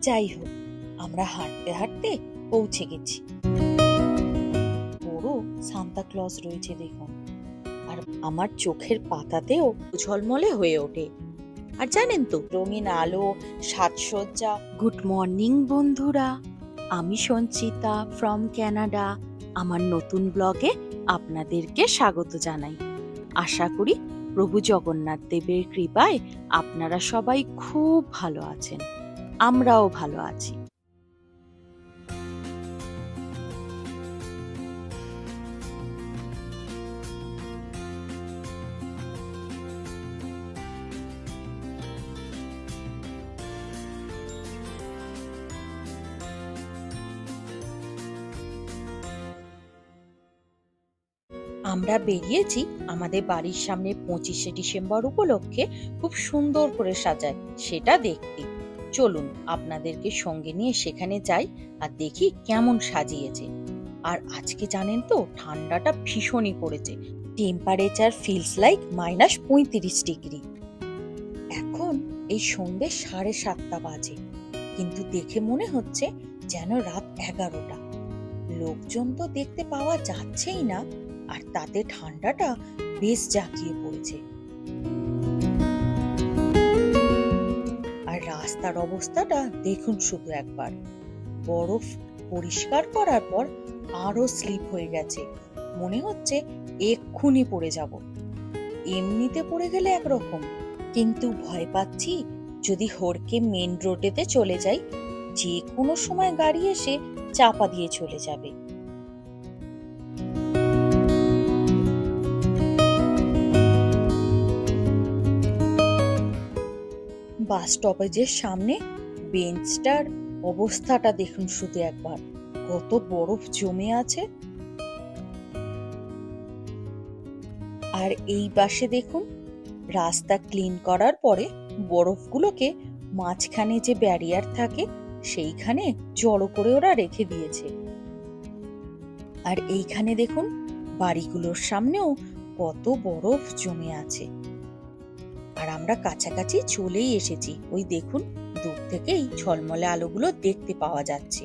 যাই হোক, আমরা হাঁটতে হাঁটতে পৌঁছে গেছি। বড় সান্তা ক্লজ রয়েছে দেখুন, আর আমার চোখের পাতাতেও ঝলমলে হয়ে ওঠে। আর জানেন তো, রঙিন আলো, সাজসজ্জা। গুড মর্নিং বন্ধুরা, আমি সঞ্চিতা ফ্রম ক্যানাডা। আমার নতুন ব্লগে আপনাদেরকে স্বাগত জানাই। আশা করি প্রভু জগন্নাথ দেবের কৃপায় আপনারা সবাই খুব ভালো আছেন। আমরাও ভালো আছি। আমরা বেরিয়েছি আমাদের বাড়ির সামনে 25শে ডিসেম্বর উপলক্ষে খুব সুন্দর করে সাজায় সেটা দেখতে। চলুন আপনাদেরকে সঙ্গে নিয়ে সেখানে যাই আর দেখি কেমন সাজিয়েছে। আর আজকে জানেন তো, ঠান্ডাটা ভীষণই পড়েছে। Temperature feels like -35°। এখন এই সন্ধ্যে 7:30 বাজে, কিন্তু দেখে মনে হচ্ছে যেন রাত 11টা। লোকজন তো দেখতে পাওয়া যাচ্ছেই না, আর তাতে ঠান্ডাটা বেশ জাঁকিয়ে পড়েছে। আর রাস্তার অবস্থাটা দেখুন শুধু একবার। বরফ পরিষ্কার করার পর আরো স্লিপ হয়ে গেছে, মনে হচ্ছে এক্ষুনি পড়ে যাব। এমনিতে পড়ে গেলে একরকম, কিন্তু ভয় পাচ্ছি যদি হড়কে মেন রোডেতে চলে যাই, যে কোনো সময় গাড়ি এসে চাপা দিয়ে চলে যাবে। বাস স্টপেজের সামনে বেঞ্চটার অবস্থাটা দেখুন শুধু একবার, কত বরফ জমে আছে। আর এই পাশে দেখুন, রাস্তা ক্লিন করার পরে বরফগুলোকে মাঝখানে যে ব্যারিয়ার থাকে সেইখানে জড়ো করে ওরা রেখে দিয়েছে। আর এইখানে দেখুন, বাড়িগুলোর সামনেও কত বরফ জমে আছে। আর আমরা কাছাকাছি চলেই এসেছি, ওই দেখুন দূর থেকেই ঝলমলে আলোগুলো দেখতে পাওয়া যাচ্ছে।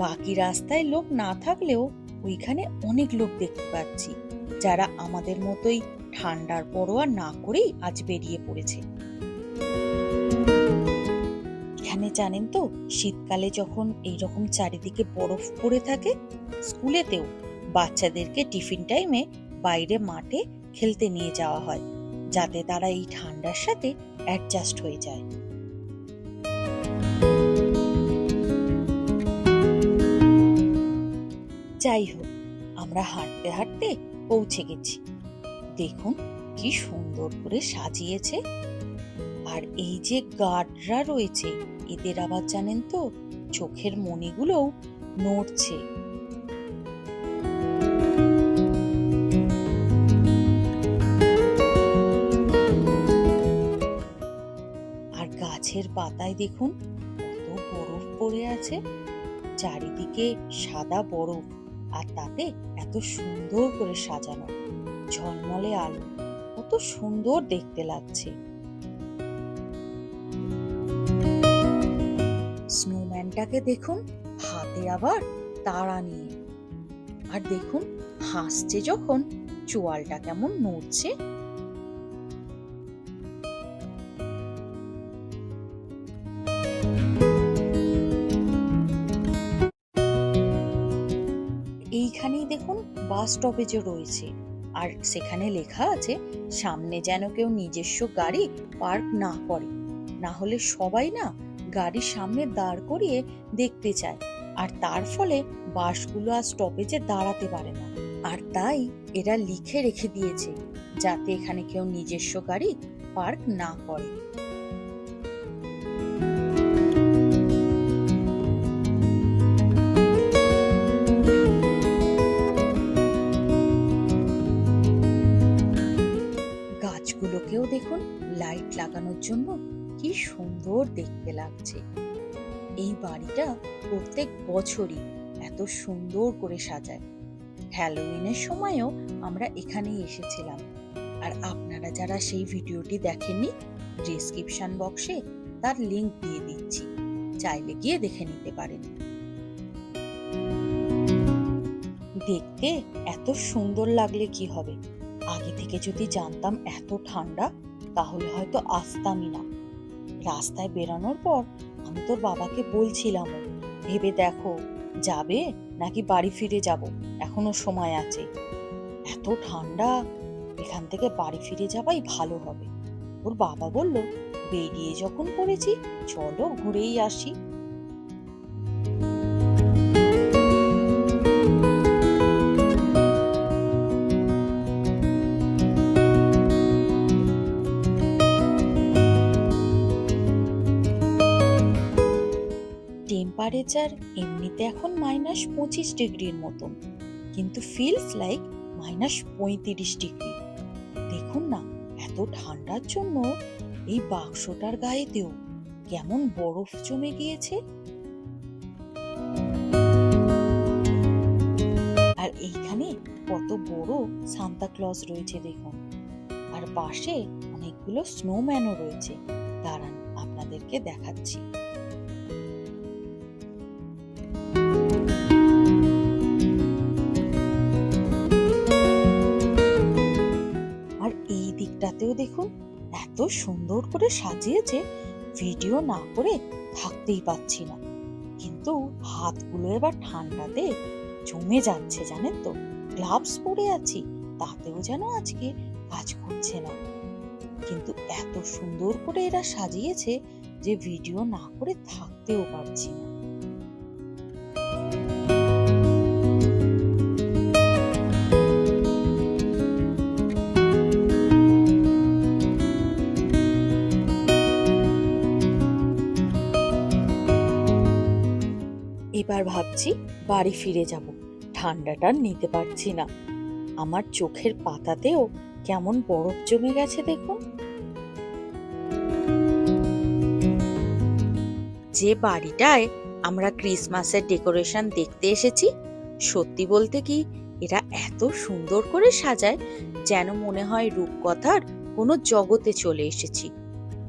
বাকি রাস্তায় লোক না থাকলেও ওইখানে অনেক লোক দেখতে পাচ্ছি, যারা আমাদের মতোই ঠান্ডার পরোয়া না করেই আজ বেরিয়ে পড়েছে। এখানে জানেন তো, শীতকালে যখন এইরকম চারিদিকে বরফ পড়ে থাকে, স্কুলেতেও বাচ্চাদেরকে টিফিন টাইমে বাইরে মাঠে খেলতে নিয়ে যাওয়া হয়, যাতে তারা এই ঠান্ডার সাথে অ্যাডজাস্ট হয়ে যায়। যাই হোক, আমরা হাঁটতে হাঁটতে পৌঁছে গেছি। দেখুন কি সুন্দর করে সাজিয়েছে। আর এই যে গার্ডরা রয়েছে, এদের আবার জানেন তো, চোখের মণিগুলোও নড়ছে। আর গাছের পাতায় দেখুন কত বরফ পড়ে আছে, চারিদিকে সাদা বরফ, আর তাতে এত সুন্দর করে সাজানো, ঝলমলে আলো, কত সুন্দর দেখতে লাগছে। স্নোম্যানটাকে দেখুন, হাতে আবার তারা নিয়ে। আর দেখুন হাসছে যখন, চোয়ালটা কেমন নড়ছে। এইখানেই দেখুন বাস স্টপেজও রয়েছে, আর সেখানে লেখা আছে সামনে যেন কেউ নিজস্ব গাড়ি পার্ক না করে, না হলে সবাই না গাড়ির সামনে দাঁড় করিয়ে দেখতে চায়, আর তার ফলে বাসগুলো আর স্টপেজে দাঁড়াতে পারে না। আর তাই এরা লিখে রেখে দিয়েছে যাতে এখানে কেউ নিজস্ব গাড়ি পার্ক না করে। গাছগুলোকেও দেখুন লাইট লাগানোর জন্য কি সুন্দর দেখতে লাগছে। এই বাড়িটা প্রত্যেক বছরই এত সুন্দর করে সাজায়। হ্যালোউইনের সময়ও আমরা এখানেই এসেছিলাম, আর আপনারা যারা সেই ভিডিওটি দেখেননি, ডেসক্রিপশন বক্সে তার লিংক দিয়ে দিচ্ছি, চাইলে গিয়ে দেখে নিতে পারেন। দেখতে এত সুন্দর লাগলে কি হবে, আগে থেকে যদি জানতাম এত ঠান্ডা তাহলে হয়তো আসতামই না। রাস্তায় বেরানোর পর আমি তোর বাবাকে বলছিলাম, ভেবে দেখো যাবে নাকি বাড়ি ফিরে যাব, এখনো সময় আছে। এত ঠান্ডা, এখান থেকে বাড়ি ফিরে যাবাই ভালো হবে। ওর বাবা বলল, বেরিয়ে যখন পড়েছি চলো ঘুরেই আসি। টেম্পারেচার এমনিতে এখন -25 ডিগ্রির মতন, কিন্তু ফিলস লাইক -35 ডিগ্রি। দেখুন না, এত ঠান্ডার জন্য এই বাক্সটার গায়েতেও কেমন বরফ জমে গিয়েছে। আর এইখানে কত বড় সান্তা ক্লজ রয়েছে দেখুন, আর পাশে অনেকগুলো স্নোম্যানও রয়েছে। দাঁড়ান আপনাদেরকে দেখাচ্ছি। আর এই দিকটাতেও দেখুন এত সুন্দর করে সাজিয়েছে, ভিডিও না করে থাকতেই পাচ্ছি না। কিন্তু হাতগুলো এবার ঠান্ডাতে জমে যাচ্ছে জানেন তো। গ্লাভস পরে আছি, তাতেও যেন আজকে কাজ করছে না। কিন্তু এত সুন্দর করে এরা সাজিয়েছে যে ভিডিও না করে থাকতেও পারছি না। এবার ভাবছি বাড়ি ফিরে যাব, ঠান্ডাটা নিতে পারছি না। আমার চোখের পাতাতেও কেমন বরফ জমে গেছে দেখুন। যে বাড়িটায় আমরা ক্রিসমাসের ডেকোরেশন দেখতে এসেছি, সত্যি বলতে কি এরা এত সুন্দর করে সাজায় যেন মনে হয় রূপকথার কোনো জগতে চলে এসেছি।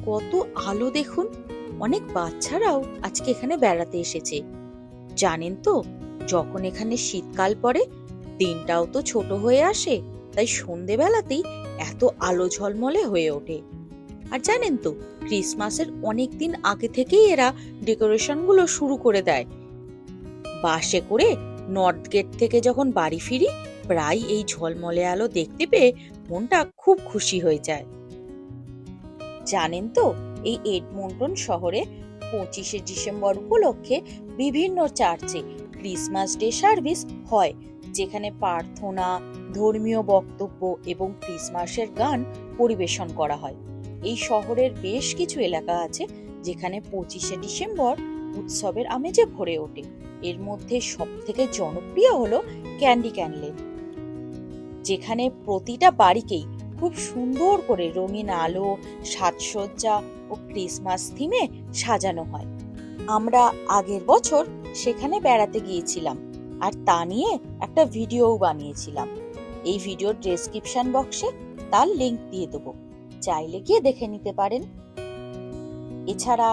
কত আলো দেখুন, অনেক বাচ্চারাও আজকে এখানে বেড়াতে এসেছে। জানেন তো, যখন এখানে শীতকাল পড়ে দিনটাও তো ছোট হয়ে আসে, তাই সন্ধেবেলাতেই এত আলো ঝলমলে হয়ে ওঠে। আর জানেন তো, ক্রিসমাসের অনেক দিন আগে থেকেই এরা ডেকোরেশন গুলো শুরু করে দেয়। বাসে করে নর্থ গেট থেকে যখন বাড়ি ফিরি, প্রায় এই ঝলমলে আলো দেখতে পেয়ে মনটা খুব খুশি হয়ে যায়। জানেন তো, এই এডমন্টন শহরে 25শে ডিসেম্বর উপলক্ষে বিভিন্ন চার্চে ক্রিসমাস ডে সার্ভিস হয়, যেখানে প্রার্থনা, ধর্মীয় বক্তব্য এবং ক্রিসমাসের গান পরিবেশন করা হয়। এই শহরের বেশ কিছু এলাকা আছে যেখানে 25শে ডিসেম্বর উৎসবের আমেজে ভরে ওঠে। এর মধ্যে সব থেকে জনপ্রিয় হলো ক্যান্ডি ক্যানলেন, যেখানে প্রতিটা বাড়িকেই খুব সুন্দর করে রঙিন আলো, সাজসজ্জা ও ক্রিসমাস থিমে সাজানো হয়। আমরা আগের বছর সেখানে বেড়াতে গিয়েছিলাম, আর তা নিয়ে একটা ভিডিও বানিয়েছিলাম। এই ভিডিওর ডেসক্রিপশন বক্সে তার লিংক দিয়ে দেবো, চাইলে গিয়ে দেখে নিতে পারেন। এছাড়া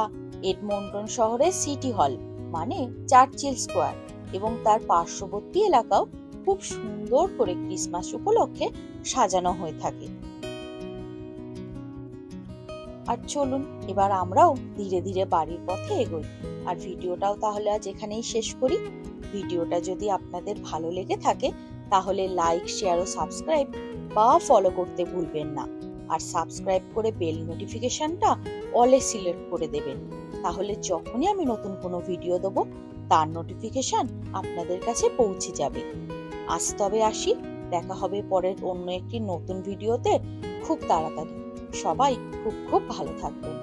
এডমন্টন শহরের সিটি হল মানে চার্চিল স্কোয়ার এবং তার পার্শ্ববর্তী এলাকাও খুব সুন্দর করে ক্রিসমাস উপলক্ষে সাজানো হয়ে থাকে। আর চলুন এবার আমরাও ধীরে ধীরে বাড়ির পথে এগোই। আর ভিডিওটাও তাহলে আজ এখানেই শেষ করি। ভিডিওটা যদি আপনাদের ভালো লেগে থাকে তাহলে লাইক, শেয়ার ও সাবস্ক্রাইব বা ফলো করতে ভুলবেন না। আর সাবস্ক্রাইব করে বেল নোটিফিকেশনটা অলে সিলেক্ট করে দেবেন, তাহলে যখনই আমি নতুন কোনো ভিডিও দেবো তার নোটিফিকেশন আপনাদের কাছে পৌঁছে যাবে। আজ তবে আসি, দেখা হবে পরের অন্য একটি নতুন ভিডিওতে খুব তাড়াতাড়ি। সবাই খুব খুব ভালো থাকবেন।